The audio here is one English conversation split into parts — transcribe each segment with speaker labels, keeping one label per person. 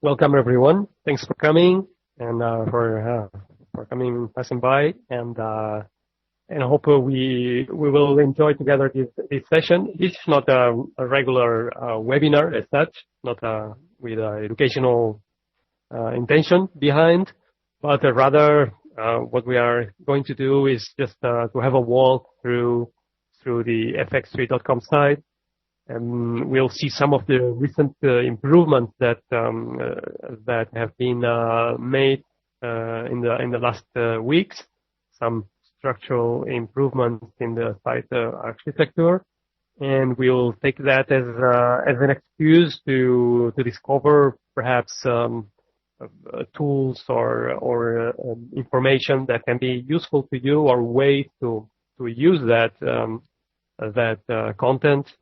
Speaker 1: Welcome everyone. Thanks for coming and for coming, passing by, and I hope we will enjoy together this session. This is not a regular webinar as such, not with educational intention behind, but rather what we are going to do is just to have a walk through the fx3.com site. And we'll see some of the recent improvements that have been made in the last weeks. Some structural improvements in the site architecture, and we'll take that as an excuse to discover perhaps tools or information that can be useful to you, or ways to use that content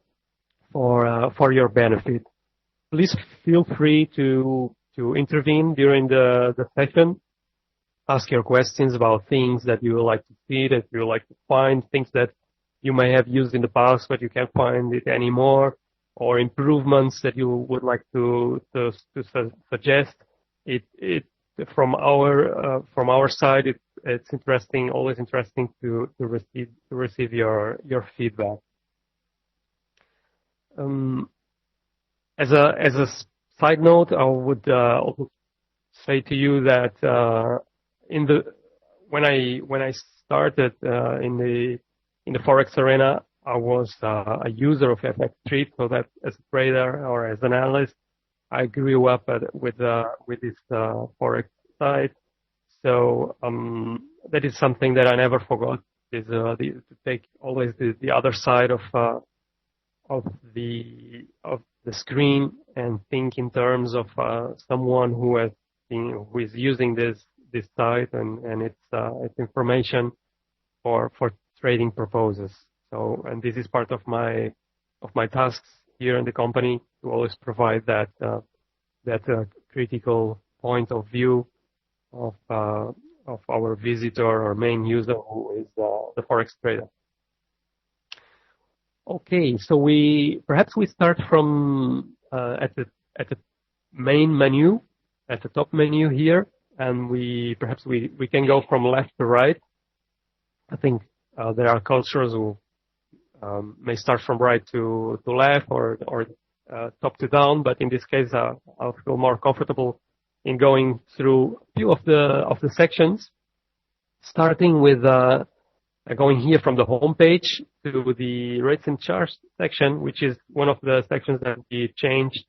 Speaker 1: for your benefit. Please feel free to intervene during the session. Ask your questions about things that you would like to see, that you would like to find, things that you may have used in the past but you can't find it anymore, or improvements that you would like to suggest. It from our side, it's interesting, always interesting to receive your feedback. As a side note, I would also say to you that when I started in the Forex arena, I was a user of FX3, so that as a trader or as an analyst, I grew up with this Forex side. So that is something that I never forgot, is to take always the other side of the screen and think in terms of someone who is using this site and its information for trading purposes. So, and this is part of my tasks here in the company, to always provide that critical point of view of our visitor or main user, who is the Forex trader. Okay, so perhaps we start from at the main menu, at the top menu here, and we can go from left to right. I think there are cultures who may start from right to left, or top to down, but in this case I'll feel more comfortable in going through a few of the sections, starting with going here from the home page to the rates and charts section, which is one of the sections that we changed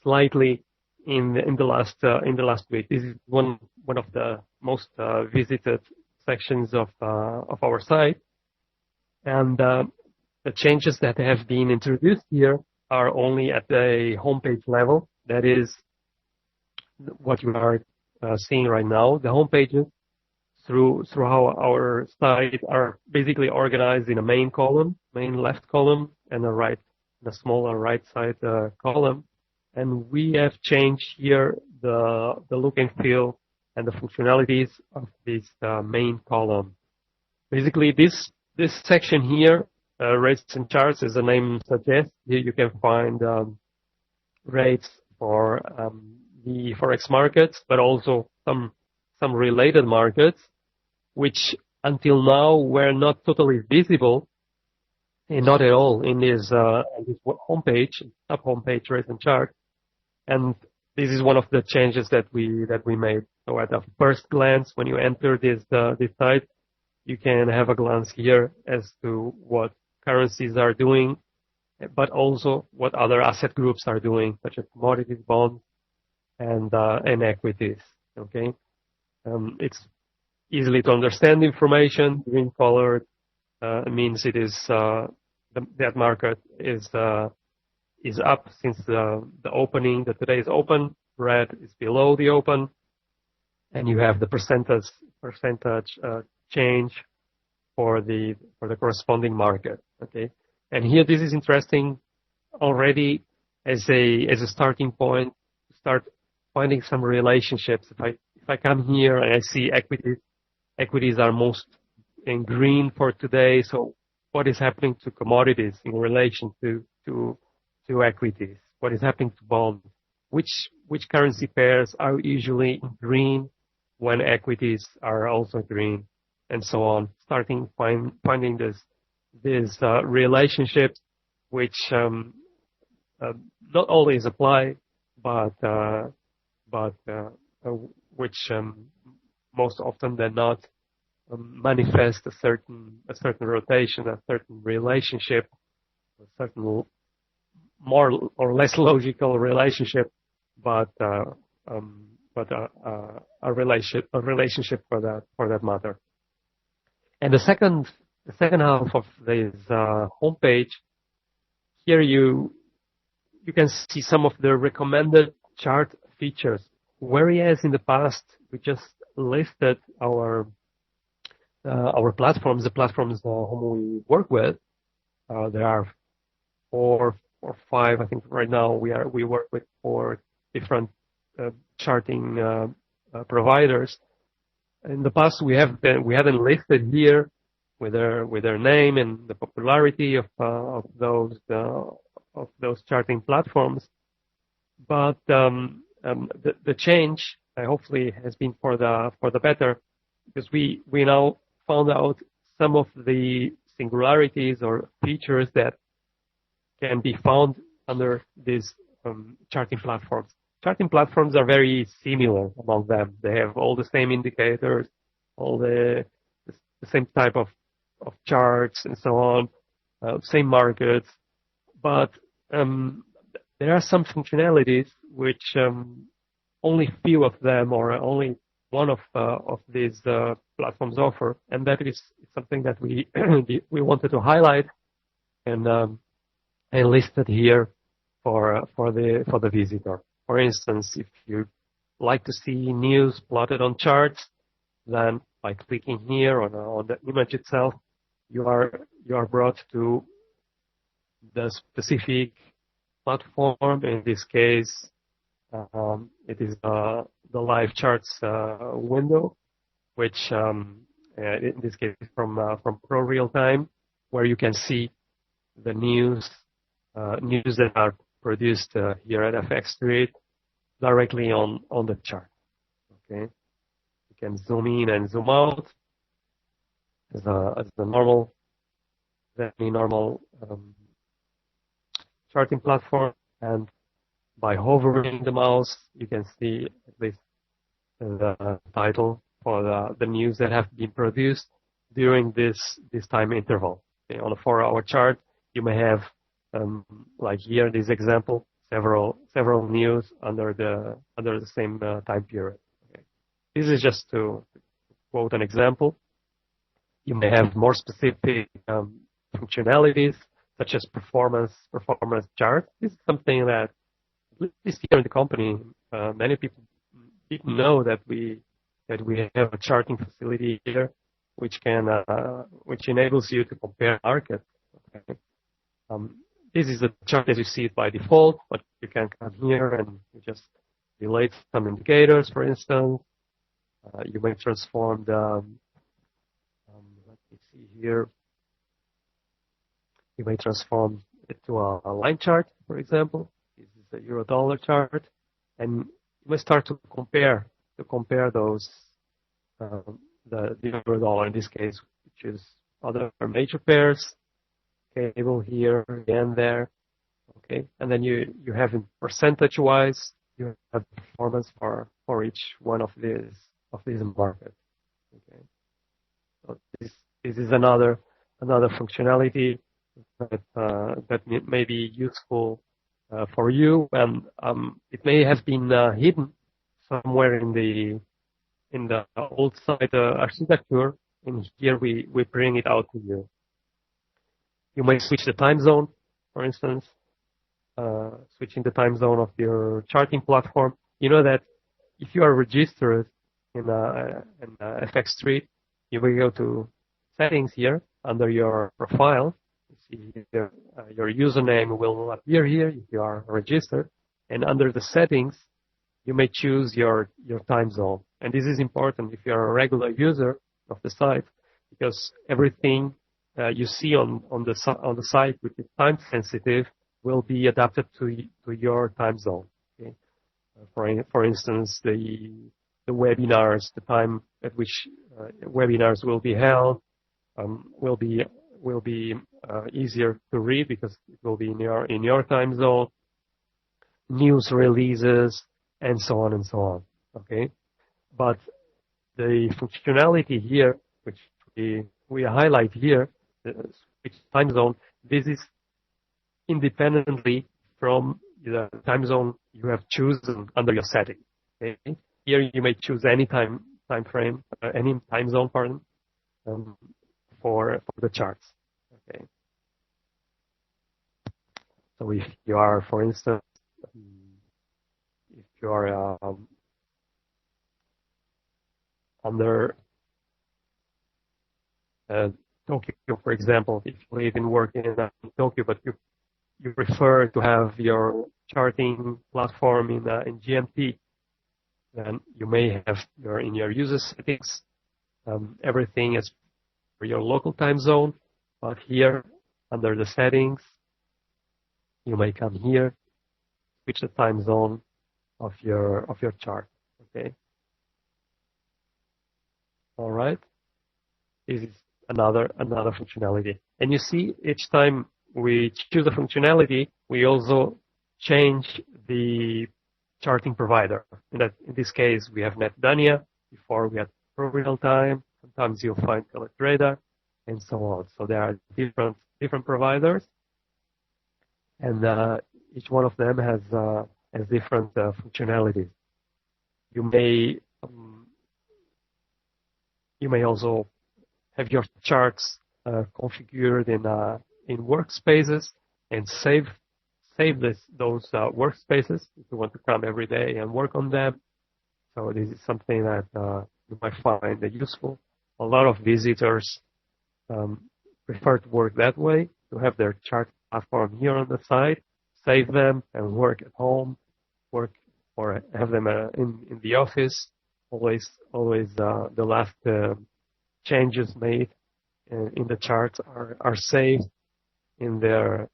Speaker 1: slightly in the last week. This is one of the most visited sections of our site, and the changes that have been introduced here are only at the homepage level. That is what you are seeing right now. The homepages through how our site are basically organized in a main left column, and a smaller right side column. And we have changed here the look and feel and the functionalities of this main column. Basically, this section here, rates and charts, as the name suggests, here you can find rates for the Forex markets, but also some related markets, which until now were not totally visible, and not at all in this homepage, top homepage, rates and chart. And this is one of the changes that we made. So at a first glance, when you enter this site, you can have a glance here as to what currencies are doing, but also what other asset groups are doing, such as commodities, bonds, and equities. Okay, it's easily to understand information. Green colored means it is that market is up since the opening. That today is open. Red is below the open, and you have the percentage change for the corresponding market. Okay, and here this is interesting already as a starting point to start finding some relationships. If I come here and I see equities are most in green for today. So what is happening to commodities in relation to equities? What is happening to bonds? which currency pairs are usually in green when equities are also green, and so on. Finding this relationship, which not always apply, but which most often than not manifest a certain rotation, a certain relationship, a certain more or less logical relationship, but a relationship for that matter. And the second half of this homepage, here you can see some of the recommended chart features. Whereas in the past we just listed our platforms, the platforms whom we work with. There are 4 or 5, I think right now we work with 4 different charting providers. In the past we hadn't listed here with their name and the popularity of those charting platforms, but the change hopefully has been for the better, because we now found out some of the singularities or features that can be found under these charting platforms. Charting platforms are very similar among them. They have all the same indicators, all the same type of charts and so on, same markets, but there are some functionalities which only few of them or only one of these platforms offer, and that is something that we wanted to highlight and listed here for the visitor. For instance, if you like to see news plotted on charts, then by clicking here on the image itself, you are brought to the specific platform. In this case, it is the live charts window, which in this case from Pro Real Time, where you can see the news that are produced here at FX Street directly on the chart. Okay, you can zoom in and zoom out as the normal charting platform, and by hovering the mouse, you can see at least the title for the news that have been produced during this time interval. Okay, on a 4-hour chart, you may have, like here, this example, several news under the same time period. Okay. This is just to quote an example. You may have more specific functionalities, such as performance chart. This is something that, at least here in the company, many people didn't know that we have a charting facility here, which enables you to compare markets. Okay. This is the chart as you see it by default, but you can come here and you just relate some indicators, for instance. You may transform the, let me see here. You may transform it to a line chart, for example. This is the euro-dollar chart, and you may start to compare those the euro-dollar in this case, which is other major pairs. Cable here, again there, okay, and then you have in percentage-wise, you have performance for each one of these markets. Okay, so this is another functionality that may be useful for you, and it may have been hidden somewhere in the old site architecture. And here we bring it out to you. You may switch the time zone, for instance, switching the time zone of your charting platform. You know that if you are registered in FX Street, you will go to settings here under your profile. You see here, your username will appear here if you are registered, and under the settings, you may choose your time zone. And this is important if you are a regular user of the site, because everything you see on the site which is time sensitive will be adapted to your time zone. Okay? For instance, the webinars, the time at which webinars will be held, will be easier to read because it will be in your time zone. News releases, and so on and so on. Okay, but the functionality here, which we highlight here, which time zone, this is independently from the time zone you have chosen under your setting. Okay? Here you may choose any time frame, any time zone, pardon, for the charts. Okay. So if you are, for instance, if you are under Tokyo, for example, if you live and work in Tokyo, but you prefer to have your charting platform in GMT, then you may have in your user settings everything is for your local time zone, but here under the settings, you may come here, switch the time zone of your chart. Okay. All right. This is another functionality. And you see, each time we choose a functionality, we also change the charting provider. In this case, we have NetDania. Before we had Pro Time. Sometimes you'll find Radar, and so on. So there are different providers, and each one of them has different functionalities. You may also have your charts configured in workspaces and save those workspaces if you want to come every day and work on them. So this is something that you might find useful. A lot of visitors prefer to work that way, to have their chart platform here on the side, save them and work at home, work or have them in the office. Always the last changes made in the charts are saved in their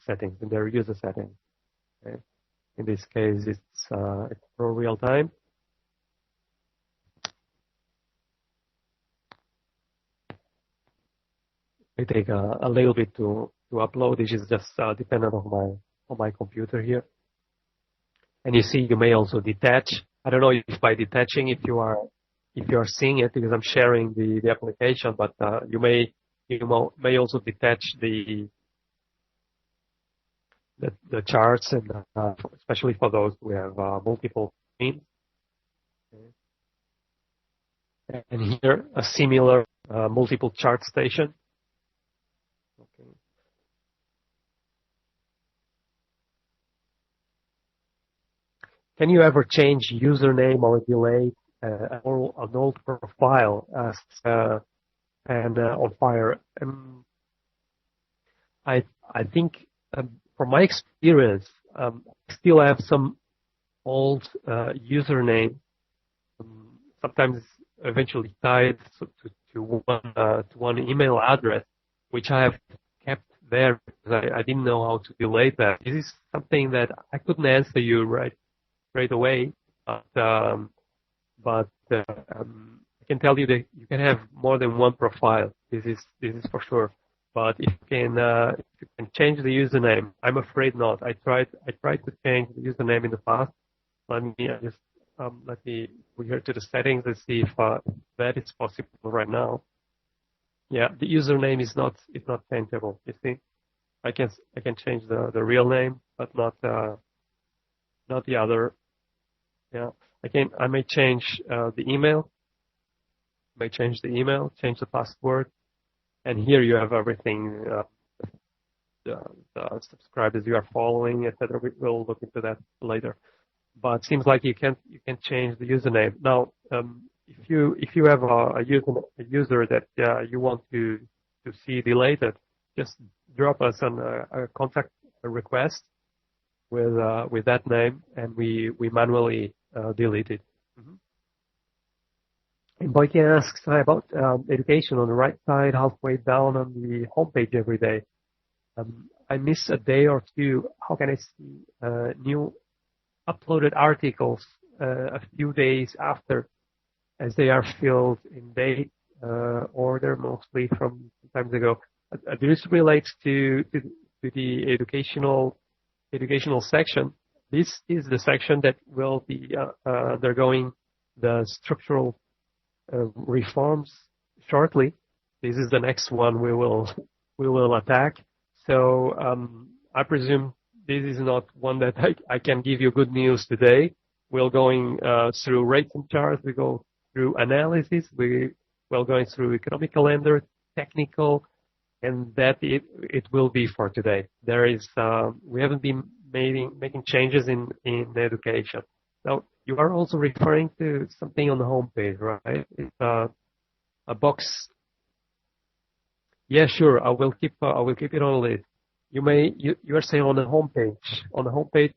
Speaker 1: settings, in their user settings. Okay. In this case, it's Pro Real Time. It take a little bit to upload. This is just dependent on my computer here. And you see, you may also detach. I don't know if by detaching, if you are seeing it, because I'm sharing the application, but you may also detach the charts, and especially for those who have multiple screens. Okay. And here a similar multiple chart station. Okay. Can you ever change username or delete an old profile and on Fire? I think from my experience, I still have some old username, sometimes eventually tied to one email address, which I have kept there because I didn't know how to delete that. This is something that I couldn't answer you right away, but I can tell you that you can have more than one profile. This is for sure. But if you can change the username, I'm afraid not. I tried to change the username in the past. Let me go here to the settings and see if that is possible right now. Yeah, the username is not changeable. You see, I can change the real name, but not the other. Yeah, I may change the email. Change the password, and here you have everything. The subscribers you are following, etc. We'll look into that later. But it seems like you can change the username now. If you have a user that you want to see deleted, just drop us a contact request with that name, and we manually delete it. Mm-hmm. And Boyke asks about education on the right side, halfway down on the homepage every day. I miss a day or two. How can I see new uploaded articles a few days after, as they are filled in date order, mostly from times ago. This relates to the educational section. This is the section that will be undergoing the structural reforms shortly. This is the next one we will attack. So I presume this is not one that I can give you good news today. We're going through rates and charts. We go through analysis. We're going through economic calendar, technical, and that it will be for today. There is we haven't been making changes in education. Now you are also referring to something on the homepage, right? It's a box. Yeah, sure. I will keep it on the list. You are saying on the homepage. On the homepage,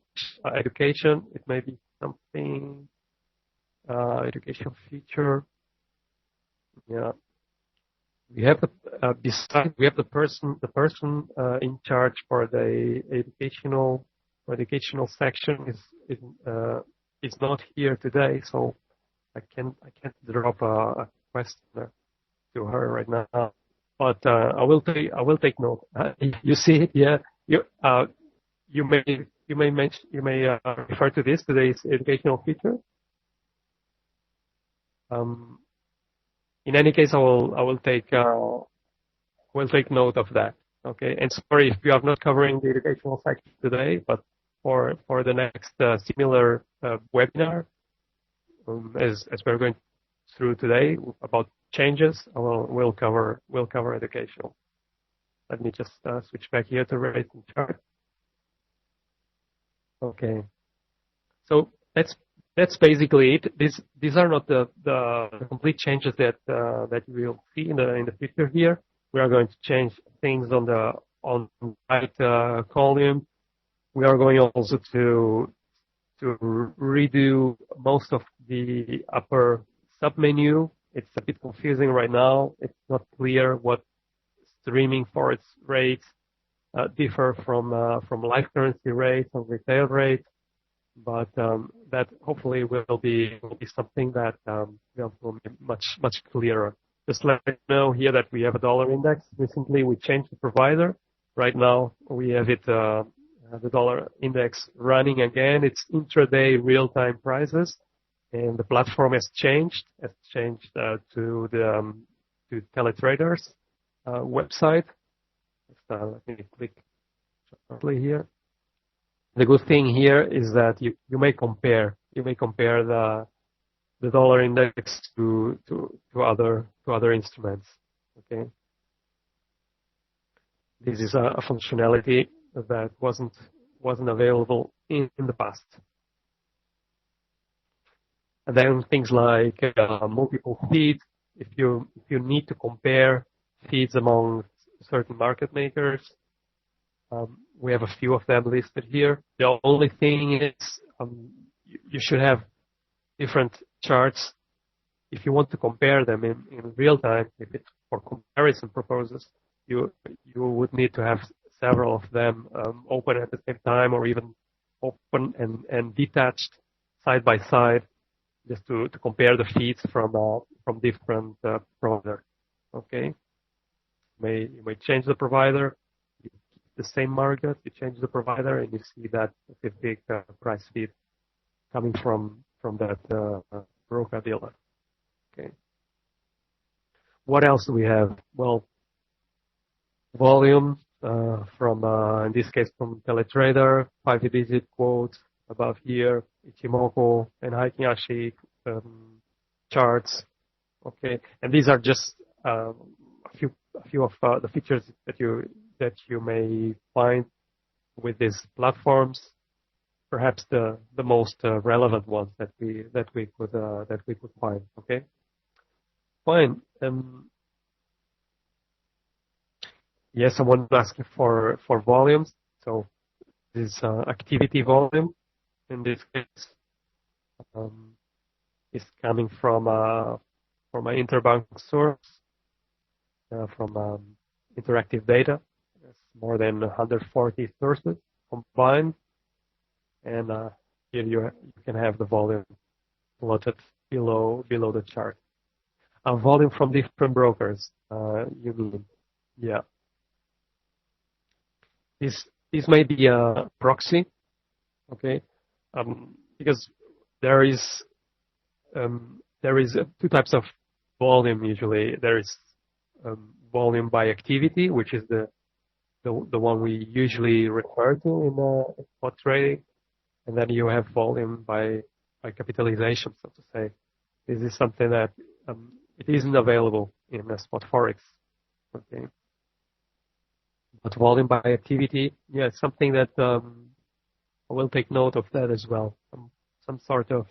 Speaker 1: education. It may be something education feature. Yeah. We have the person in charge for the educational section is not here today, so I can't drop a question to her right now. But I will take note. You see it, yeah. You may refer to today's educational feature. In any case, I will take note of that. Okay. And sorry if you are not covering the educational section today, but for the next similar webinar, as we're going through today about changes, we'll cover educational. Let me just switch back here to rate and chart. Okay. So that's basically it. These are not the complete changes that you will see in the future here. We are going to change things on the right column. We are going also to redo most of the upper submenu. It's a bit confusing right now. It's not clear what streaming forex rates differ from live currency rates or retail rates. But that hopefully will be something that will be much clearer. Just let me know here that we have a dollar index. Recently we changed the provider. Right now we have it the dollar index running again. It's intraday real-time prices, and the platform has changed. To the to TeleTraders website. Let me click shortly here. The good thing here is that you may compare the dollar index to other instruments. Okay. This is a functionality that wasn't available in the past. And then things like multiple feeds. If you need to compare feeds among certain market makers, we have a few of them listed here. The only thing is you should have different charts if you want to compare them in real time. If it's for comparison purposes, you would need to have several of them open at the same time, or even open and detached side by side, just to compare the feeds from different providers. Okay, you may change the provider. The same market, you change the provider, and you see that specific price feed coming from that broker dealer. Okay. What else do we have? Well, volume from in this case from TeleTrader, 5-digit quotes above here, Ichimoku and Heikin-Ashi charts. Okay, and these are just a few of the features that you may find with these platforms. Perhaps the most relevant ones that we could find. Okay, fine. Yes, someone asking for volumes. So this activity volume in this case is coming from an interbank source from interactive data. More than 140 sources combined, and here you can have the volume plotted below the chart. A volume from different brokers, you mean? Yeah. This may be a proxy, okay? Because there is two types of volume usually. There is volume by activity, which is the one we usually refer to in spot trading, and then you have volume by capitalization, so to say. This is something that it isn't available in a spot forex. Okay. But volume by activity, yeah, it's something that I will take note of that as well. Some sort of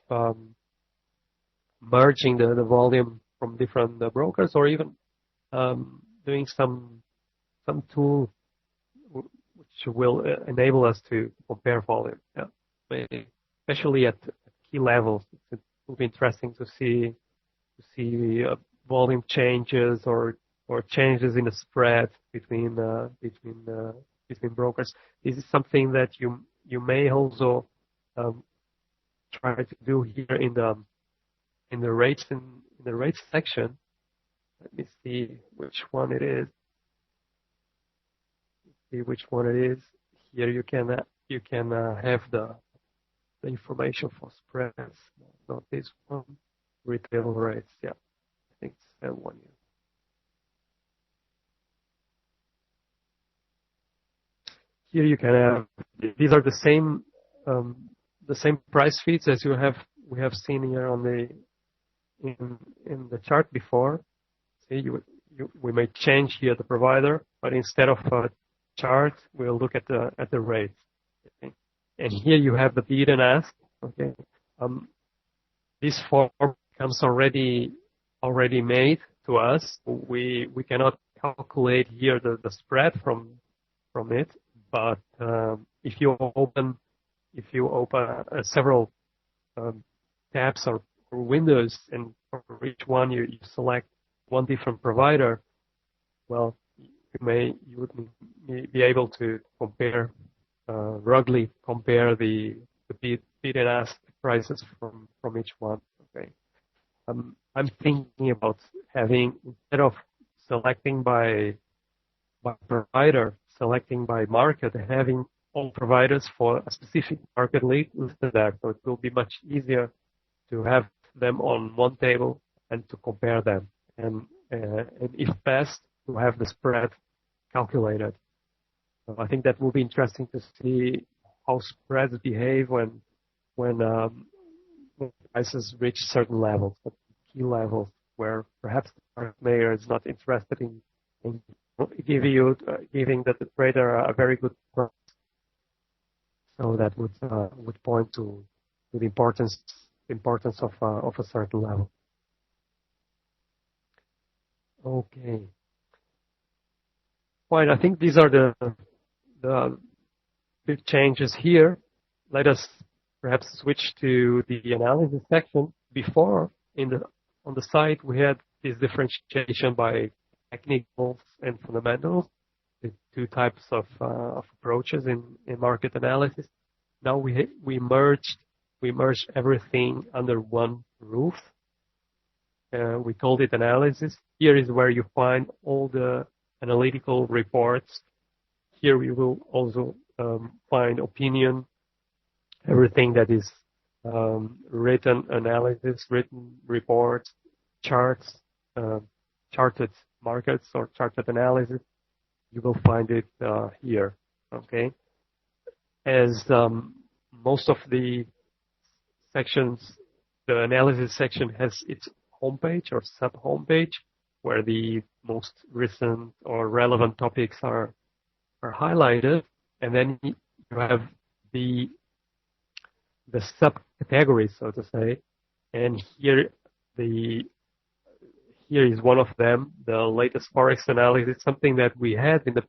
Speaker 1: merging the volume from different brokers, or even doing some tool which will enable us to compare volume. Yeah. Maybe, especially at key levels, it will be interesting to see volume changes or changes in the spread between brokers. This is something that you may also try to do here in the rates section. Let me see which one it is. See which one it is. Here you can have the information for spreads. Not this one. Retail rates. Yeah, I think it's that one. Yeah. Here you can have, these are the same price feeds as we have seen here on in the chart before. See, we may change here the provider, but instead of a chart, we'll look at the rates. Okay. And here you have the bid and ask. Okay. This form comes already made to us. We cannot calculate here the spread from it. But if you open several tabs or windows, and for each one you select one different provider, well, you would be able to compare ruggedly compare the bid and ask prices from each one. Okay, I'm thinking about having, instead of selecting by provider, selecting by market, having all providers for a specific market listed there. So it will be much easier to have them on one table and to compare them. And if best, to have the spread calculated. So I think that will be interesting to see how spreads behave when prices reach certain levels, key levels, where perhaps the market maker is not interested in giving the trader a very good price. So that would point to the importance of a certain level. Okay. Fine. I think these are the big changes here. Let us perhaps switch to the analysis section. Before, on the site, we had this differentiation by technicals and fundamentals, the two types of approaches in market analysis. Now we merged everything under one roof. We called it analysis. Here is where you find all the analytical reports. Here we will also find opinion, everything that is written analysis, written reports, charts, charted markets or charted analysis. You will find it here. Okay. As most of the sections, the analysis section has its homepage or sub-homepage, where the most recent or relevant topics are highlighted, and then you have the subcategories, so to say, and here is one of them, the latest forex analysis, something that we had in the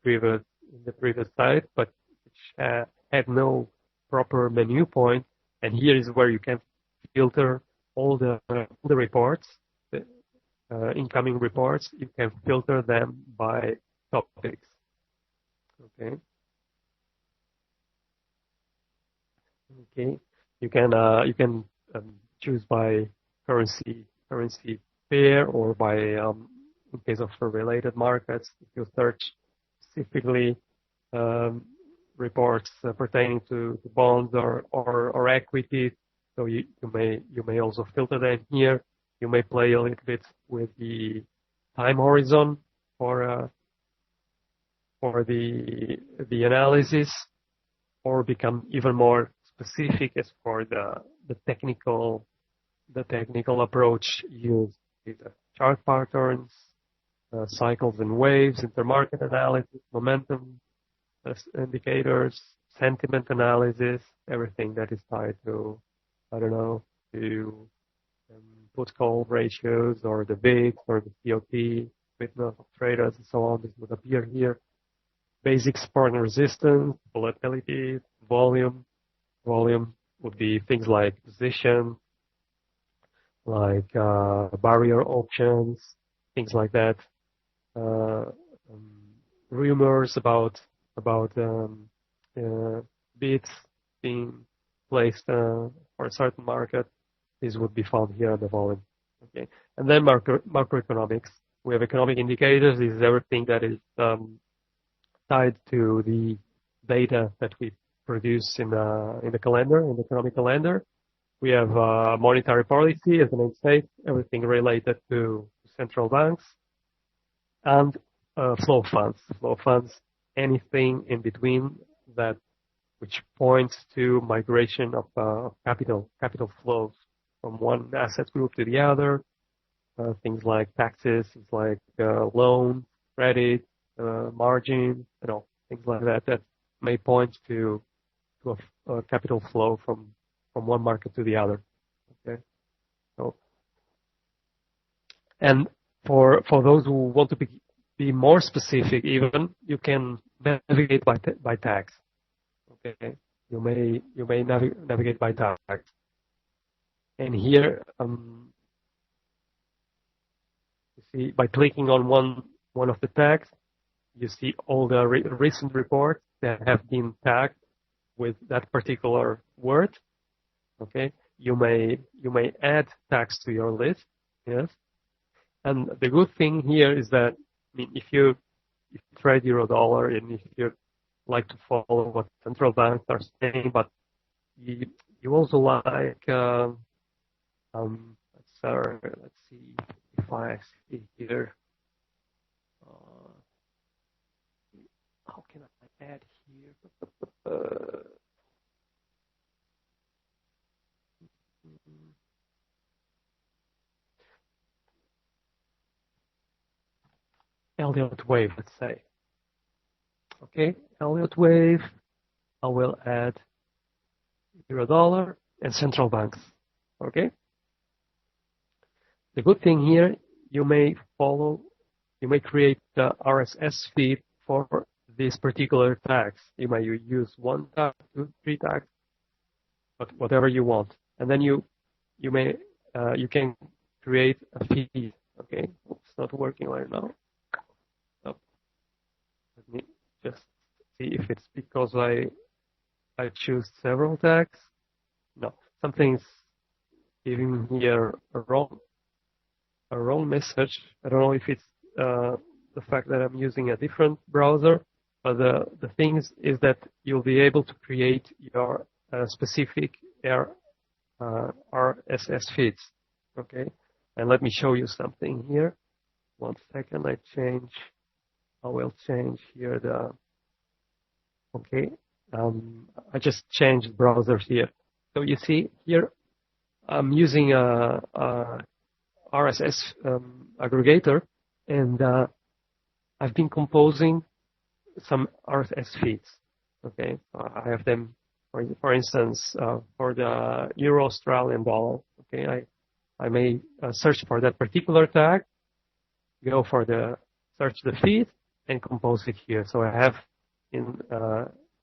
Speaker 1: previous site, but which had no proper menu point. And here is where you can filter all the reports, incoming reports. You can filter them by topics. Okay. You can choose by currency pair or by in case of related markets. If you search specifically reports pertaining to bonds or equity, so you may also filter them here. You may play a little bit with the time horizon for the analysis, or become even more specific as for the technical approach used. Chart patterns, cycles and waves, intermarket analysis, momentum indicators, sentiment analysis, everything that is tied to, I don't know, to put-call ratios or the VIX or the COT, fitness of traders and so on. This would appear here. Basic support and resistance, volatility, volume. Volume would be things like position, like barrier options, things like that. Rumors about bids being placed for a certain market. These would be found here in the volume. Okay, and then macroeconomics. We have economic indicators. This is everything that is tied to the data that we produce in the calendar, in the economic calendar. We have monetary policy, as the name states, everything related to central banks, and flow funds. Flow funds, anything in between that, which points to migration of capital flows from one asset group to the other. Things like taxes, things like loan, credit, margin, things like that may point to a capital flow from one market to the other. Okay, so and for those who want to be more specific, even you can navigate by tags. Okay, you may navigate by tags, and here you see by clicking on one of the tags, you see all the recent reports that have been tagged with that particular word. Okay, you may add tags to your list. Yes, and the good thing here is that, I mean, if you trade euro dollar and if you like to follow what central banks are saying, but you also like let's see if I see here. How can I add here? Elliott wave, let's say. Okay, Elliott wave. I will add euro dollar and central banks. Okay. The good thing here, you may create the RSS feed for these particular tags. You may use 1 tag, 2, 3 tags, but whatever you want. And then you can create a feed. Okay, it's not working right now. So let me just see if it's because I choose several tags. No, something's giving here a wrong message. I don't know if it's the fact that I'm using a different browser, but the thing is that you'll be able to create your specific RSS feeds. Okay, and let me show you something here. 1 second, I will change here okay, I just changed browsers here. So you see here, I'm using a RSS aggregator, and I've been composing some RSS feeds. Okay, I have them, for instance, for the Euro Australian dollar. Okay, I may search for that particular tag, go for search the feed, and compose it here. So I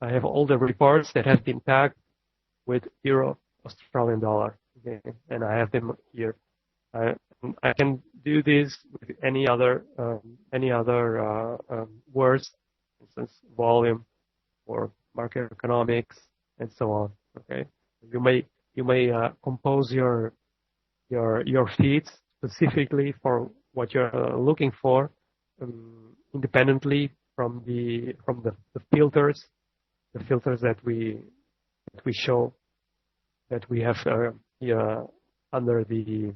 Speaker 1: have all the reports that have been tagged with Euro Australian dollar. Okay, and I have them here. I can do this with any other words, for instance, volume or market economics and so on. Okay, you may You may compose your feeds specifically for what you're looking for, independently from the filters, that we show, that we have here under the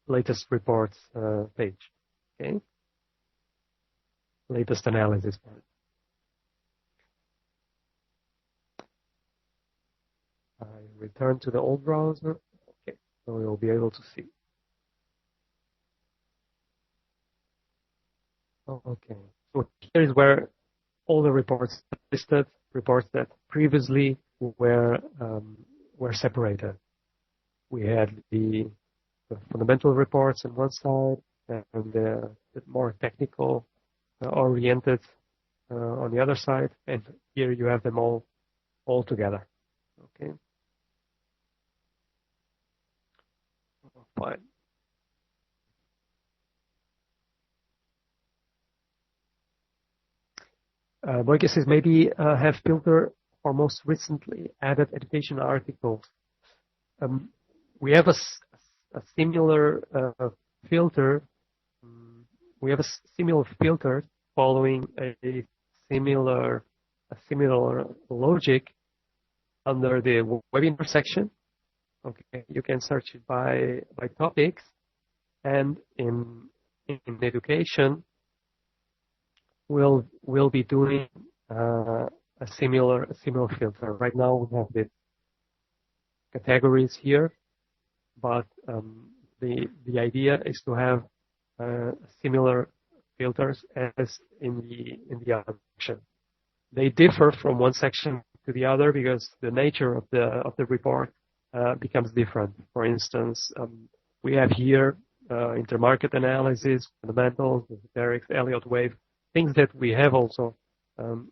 Speaker 1: latest reports page. Okay, latest analysis part. I return to the old browser. Okay, so you'll be able to see. Okay, so here is where all the reports listed, reports that previously were separated. We had the fundamental reports on one side and the more technical oriented on the other side, and here you have them all together. Okay. Fine. Boyke says maybe have filter for most recently added education articles. We have a similar filter. We have a similar filter following a similar logic under the webinar section. Okay, you can search it by topics, and in education, we'll be doing a similar filter. Right now we have the categories here, but the idea is to have similar filters as in the other section. They differ from one section to the other because the nature of the report becomes different. For instance, we have here intermarket analysis, fundamentals, esoterics, Elliott wave, things that we have also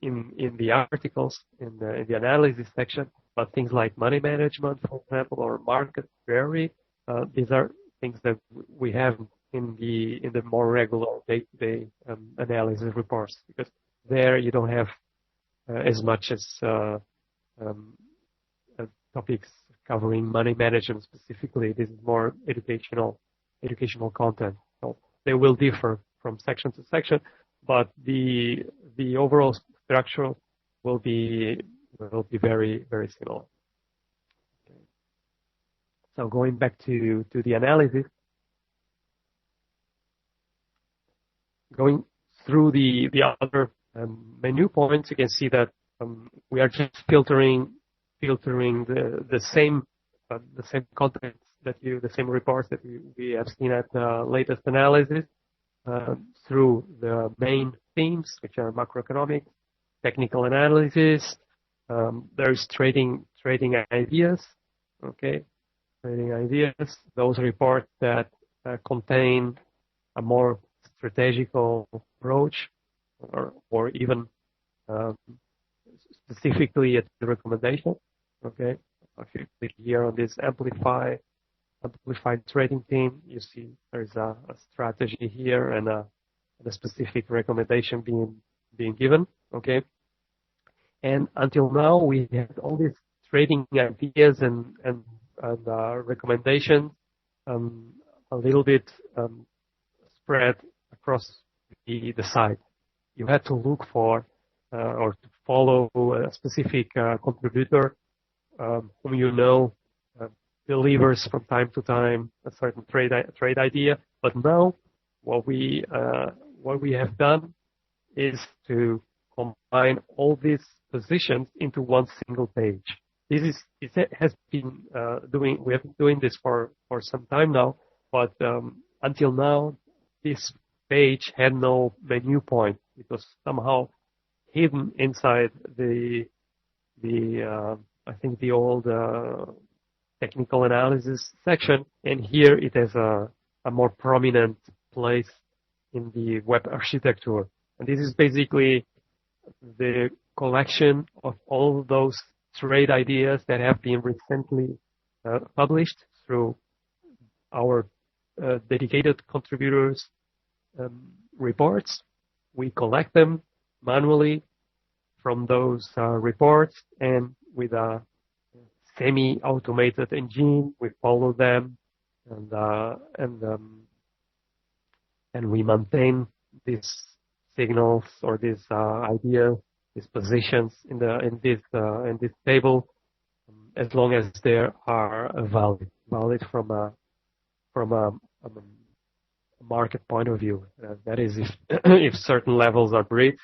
Speaker 1: in the articles in the analysis section. But things like money management, for example, or market theory, these are things that we have in the more regular day-to-day analysis reports, because there you don't have as much as topics covering money management specifically. This is more educational content. So they will differ from section to section, but the overall structure will be very, very similar. Okay. So going back to the analysis, going through the other menu points, you can see that we are just filtering the same content the same reports that we have seen at the latest analysis through the main themes, which are macroeconomic, technical analysis. There's trading ideas. Okay, trading ideas. Those reports that contain a more strategical approach, or even specifically at the recommendation. Okay, if you click here on this amplified trading theme, you see there's a strategy here and a specific recommendation being given. Okay, and until now we had all these trading ideas and recommendations a little bit spread across the site. You had to look for or to follow a specific contributor whom you know delivers from time to time a certain trade idea. But now what we have done is to combine all these positions into one single page. We have been doing this for some time now, but until now this page had no menu point. It was somehow hidden inside the I think the old technical analysis section, and here it has a more prominent place in the web architecture. And this is basically the collection of all those trade ideas that have been recently published through our dedicated contributors reports. We collect them manually from those reports, and with a semi-automated engine. We follow them, and we maintain these signals or these ideas, these positions in this table, as long as they are valid from a market point of view. That is, if if certain levels are breached,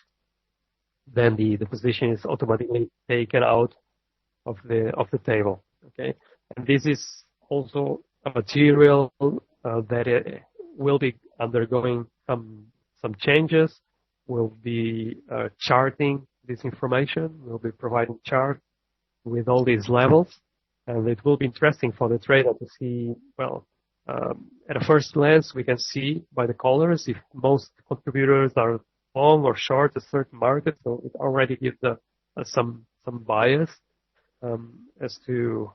Speaker 1: then the position is automatically taken out of the table. Okay, and this is also a material that it will be undergoing some changes. We'll be charting this information. We'll be providing charts with all these levels, and it will be interesting for the trader to see. Well, at a first glance, we can see by the colors if most contributors are long or short a certain market. So it already gives some bias as to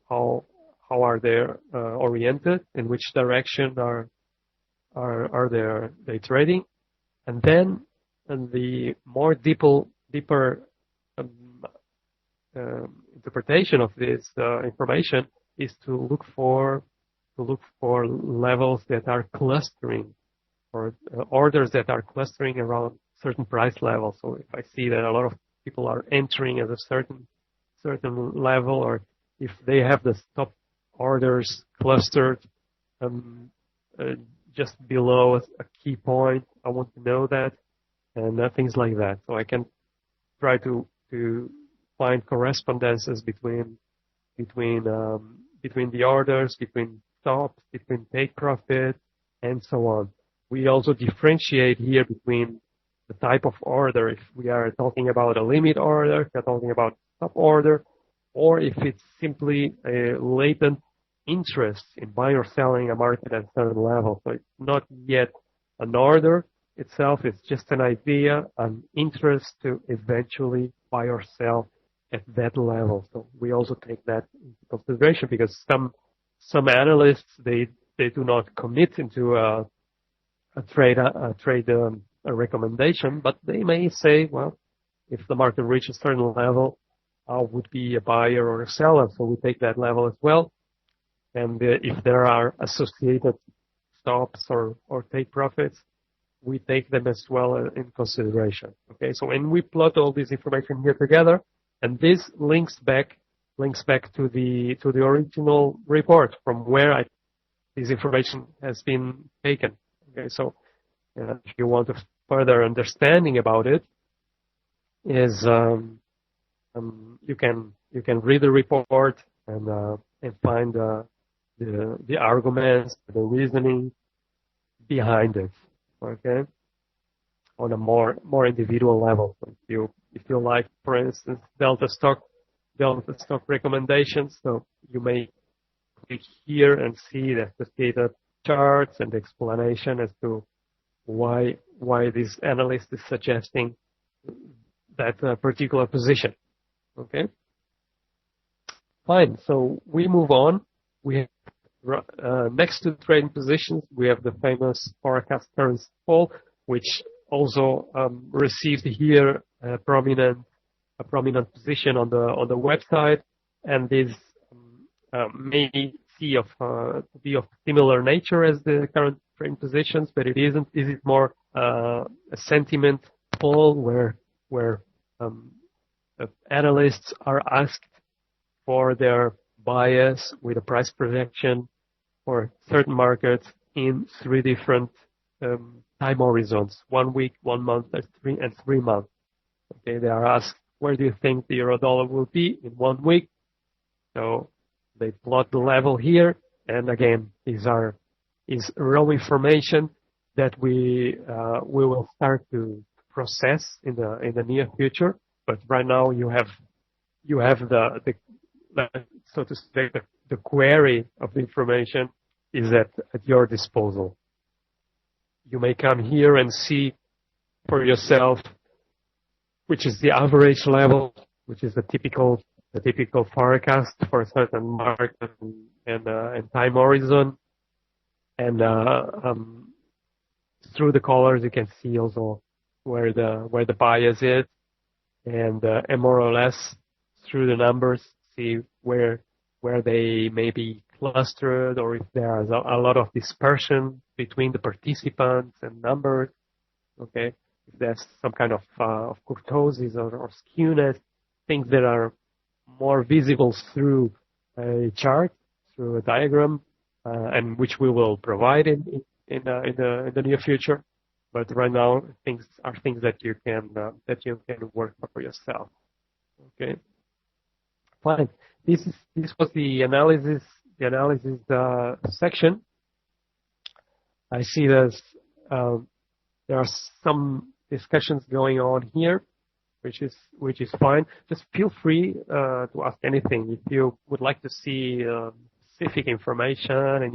Speaker 1: how are they oriented, in which direction are they trading, and then the more deeper interpretation of this information is to look for levels that are clustering, or orders that are clustering around certain price levels. So if I see that a lot of people are entering at a certain level, or if they have the stop orders clustered just below a key point, I want to know that, and things like that. So I can try to find correspondences between the orders, between stops, between take profit, and so on. We also differentiate here between the type of order, if we are talking about a limit order, if we're talking about stop order, or if it's simply a latent interest in buying or selling a market at a certain level. So it's not yet an order itself, it's just an idea, an interest to eventually buy or sell at that level. So we also take that into consideration, because some analysts, they do not commit into a recommendation, but they may say, well, if the market reaches a certain level, I would be a buyer or a seller. So we take that level as well. And if there are associated stops or take profits, we take them as well in consideration. Okay, so when we plot all this information here together, and this links back to the original report from where this information has been taken. Okay, so if you want a further understanding about it, is you can read the report and find the arguments, the reasoning behind it. Okay, on a more individual level. So if you like, for instance, delta stock recommendations, so you may click here and see the associated charts and explanation as to why this analyst is suggesting that particular position. Okay, fine. So we move on. We have next to trading positions, we have the famous forecast currency fall, which also received here a prominent position on the website, and this may be of similar nature as the current trading positions, but it isn't. Is it more a sentiment fall where analysts are asked for their bias with a price projection for certain markets in 3 different time horizons: 1 week, 1 month, and 3 months. Okay, they are asked, where do you think the euro dollar will be in 1 week? So they plot the level here, and again, is raw information that we will start to process in the near future. But right now you have the so to say, the query of the information is at your disposal. You may come here and see for yourself which is the average level, which is the typical forecast for a certain market and time horizon. And through the colors, you can see also where the bias is, and more or less through the numbers, see where they may be clustered, or if there is a lot of dispersion between the participants and numbers. Okay, if there's some kind of kurtosis or skewness, things that are more visible through a chart, through a diagram, and which we will provide in the near future. But right now, things that you can work for yourself. Okay, fine. This was the analysis section. I see there are some discussions going on here, which is fine. Just feel free to ask anything. If you would like to see specific information and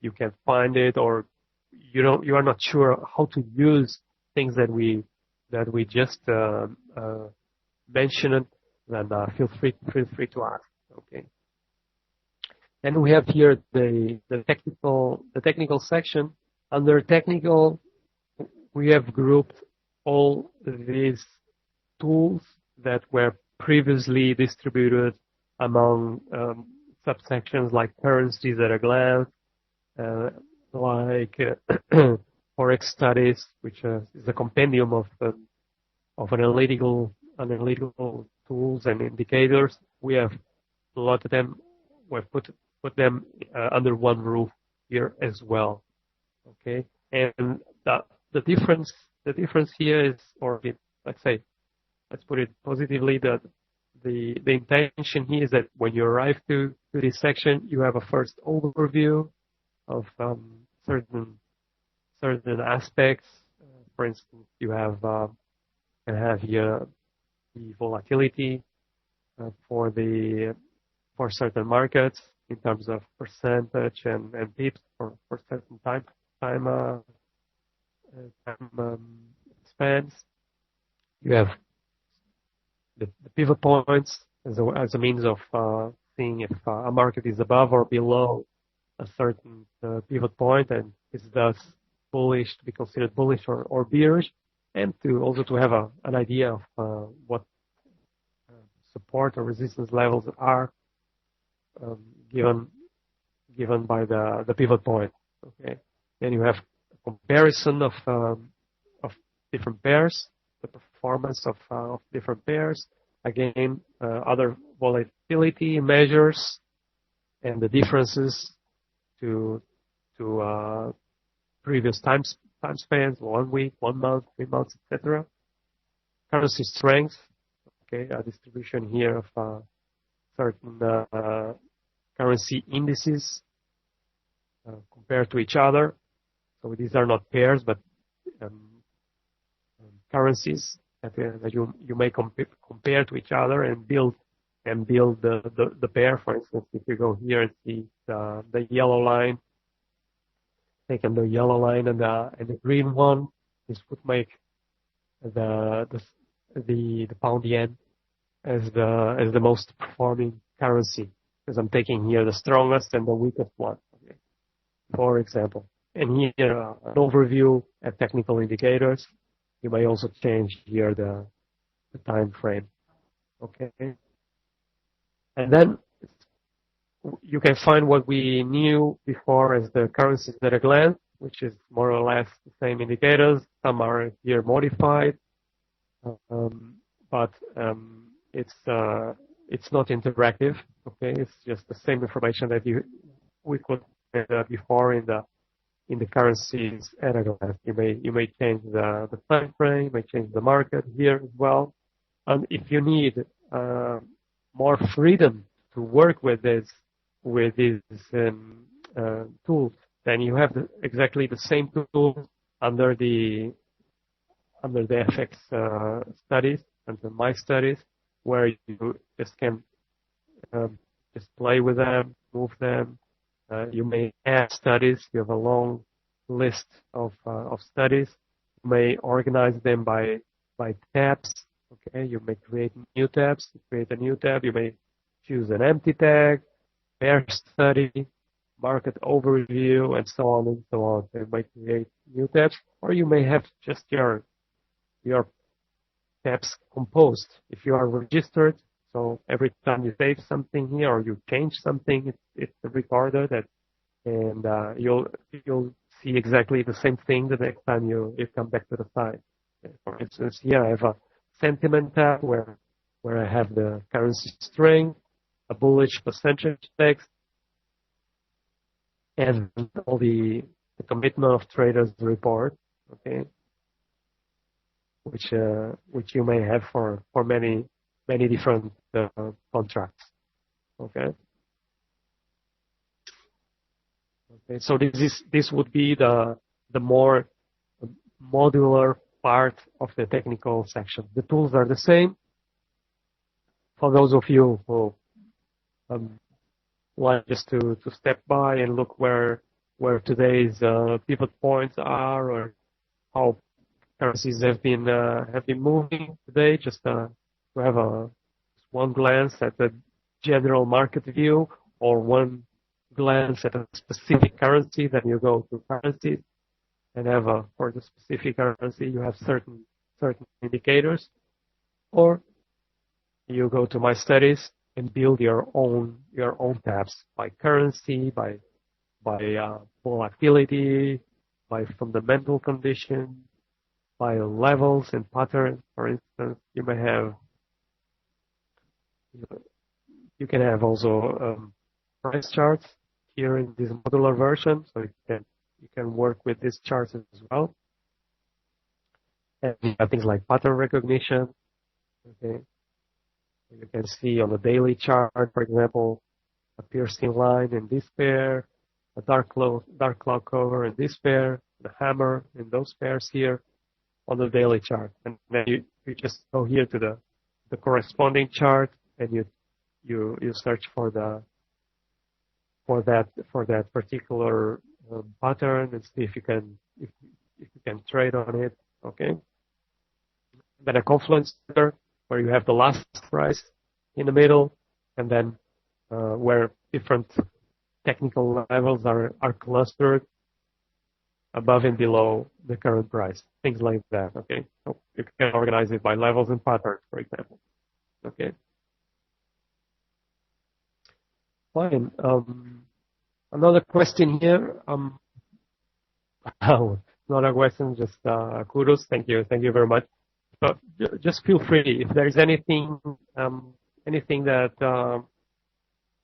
Speaker 1: you can find it, or you are not sure how to use things that we just mentioned, then feel free to ask. Okay. And we have here the technical section. Under technical, we have grouped all these tools that were previously distributed among subsections like currencies at a glance, like forex studies, which is a compendium of analytical tools and indicators. We have a lot of them. We've put them under one roof here as well. Okay, and the difference here is, or let's put it positively, that the intention here is that when you arrive to this section, you have a first overview of certain aspects. For instance, you can have here the volatility for certain markets in terms of percentage and pips for certain time spans. You have the pivot points as a means of seeing if a market is above or below a certain pivot point and is thus bullish, to be considered bullish or bearish, and to have an idea of what support or resistance levels are given by the pivot point. Okay, then you have a comparison of different pairs, the performance of different pairs. Again, other volatility measures and the differences to previous time spans, 1 week, 1 month, 3 months, etc. Currency strength. Okay, a distribution here of certain currency indices compared to each other. So these are not pairs, but currencies that you may compare to each other and build the pair. For instance, if you go here and see the yellow line, taking the yellow line and the green one, this would make the pound yen as the most performing currency, because I'm taking here the strongest and the weakest one, okay, for example. And here an overview at technical indicators. You may also change here the time frame. Okay. And then you can find what we knew before as the currencies at a glance, which is more or less the same indicators. Some are here modified, but it's not interactive. Okay, it's just the same information that we could before in the currencies at a glance. You may change the time frame, you may change the market here as well. And if you need more freedom to work with these tools, then you have exactly the same tools under the FX studies, under my studies, where you just can just play with them, move them. You may add studies. You have a long list of studies. You may organize them by tabs. Okay, you may create new tabs. You create a new tab. You may choose an empty tag, pair study, market overview, and so on and so on. So you may create new tabs, or you may have just your tabs composed. If you are registered, So every time you save something here or you change something, it's recorded, and you'll see exactly the same thing the next time you come back to the site. For instance, here I have a sentiment tab where I have the currency string, a bullish percentage text, and all the commitment of traders report, okay, which you may have for many different contracts, okay. Okay, so this would be the more modular part of the technical section. The tools are the same. For those of you who like just to step by and look where today's pivot points are, or how currencies have been moving today, just to have one glance at the general market view, or one glance at a specific currency. Then you go to currencies and have for the specific currency you have certain indicators, or you go to My Studies and build your own tabs by currency, by volatility, by fundamental condition, by levels and patterns. For instance, you can have also price charts here in this modular version, so you can work with these charts as well. And you have things like pattern recognition. Okay, you can see on the daily chart, for example, a piercing line in this pair, a dark cloud cover in this pair, the hammer in those pairs here on the daily chart. And then you just go here to the corresponding chart, and you search for that particular pattern and see if you can trade on it. Okay. Then a confluence where you have the last price in the middle, and then where different technical levels are clustered above and below the current price, things like that. Okay, so you can organize it by levels and patterns, for example. Okay. Fine. Another question here. Not a question, just kudos. Thank you very much. But just feel free if there is anything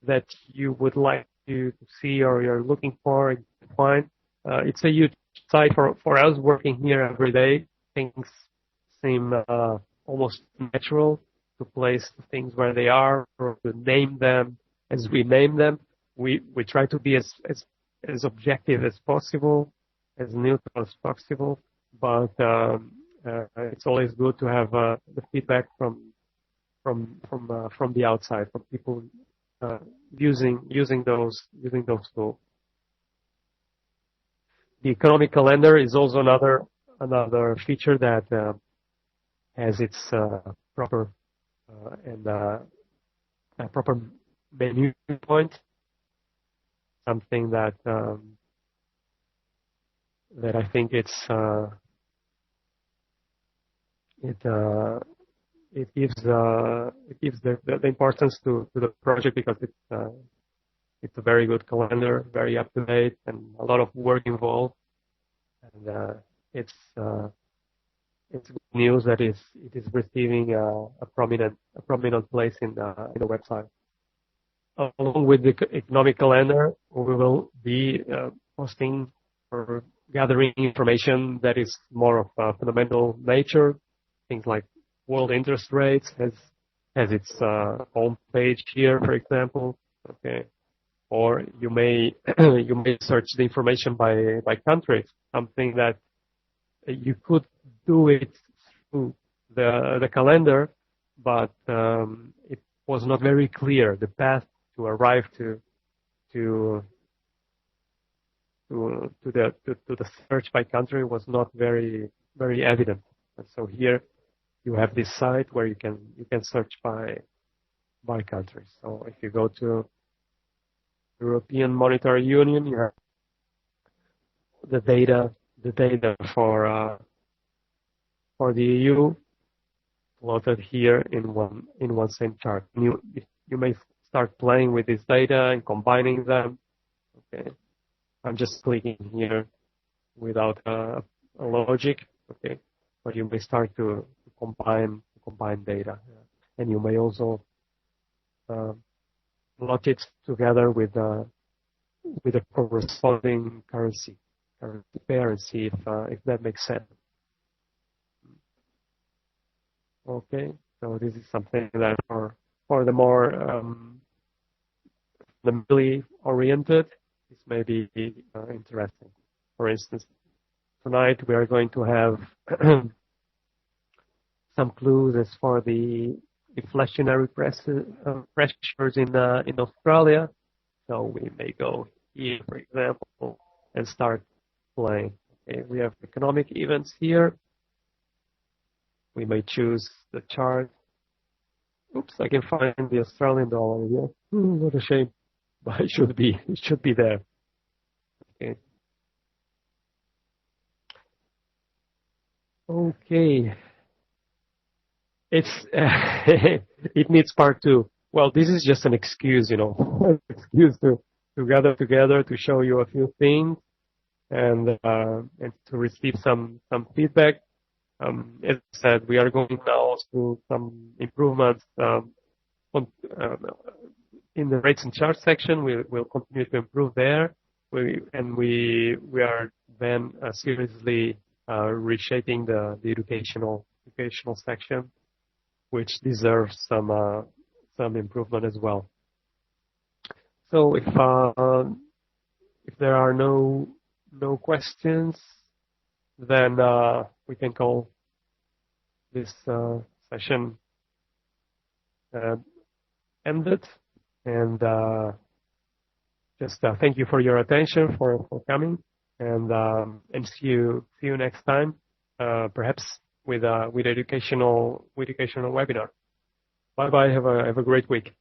Speaker 1: that you would like to see or you're looking for and find. It's a huge site for us working here every day. Things seem almost natural to place things where they are, or to name them as we name them. We try to be as objective as possible, as neutral as possible, but it's always good to have the feedback from the outside, from people using those tools. The economic calendar is also another feature that has its proper menu point. Something that I think it gives the importance to the project, because it's a very good calendar, very up to date, and a lot of work involved. And it's good news that it is receiving a prominent place in the website. Along with the economic calendar, we will be posting or gathering information that is more of a fundamental nature. Things like world interest rates has its home page here, for example. Okay, or you may search the information by country. Something that you could do it through the calendar, but it was not very clear. The path to arrive to the search by country was not very evident. And so here you have this site where you can search by country. So if you go to European Monetary Union, you have the data for the EU. plotted here in one same chart. You may start playing with this data and combining them. Okay, I'm just clicking here without a logic. Okay, but you may start to combine data, and you may also plot it together with a corresponding currency pair and see if that makes sense. Okay, so this is something that for the more fundamentally oriented, this may be interesting. For instance, tonight we are going to have some clues as for the inflationary pressures in Australia. So we may go here, for example, and start playing. Okay, we have economic events here. We may choose the chart. Oops, I can find the Australian dollar here. What a shame, but it should be there. Okay. Okay. It's it needs part two. Well, this is just an excuse, excuse to gather together to show you a few things and to receive some feedback. As I said, we are going now through some improvements in the rates and charts section. We'll continue to improve there. We are then seriously reshaping the educational section, which deserves some improvement as well. So if there are no questions, then we can call this session ended. And just thank you for your attention, for coming, and see you next time, perhaps with educational webinar. Bye bye. Have a great week.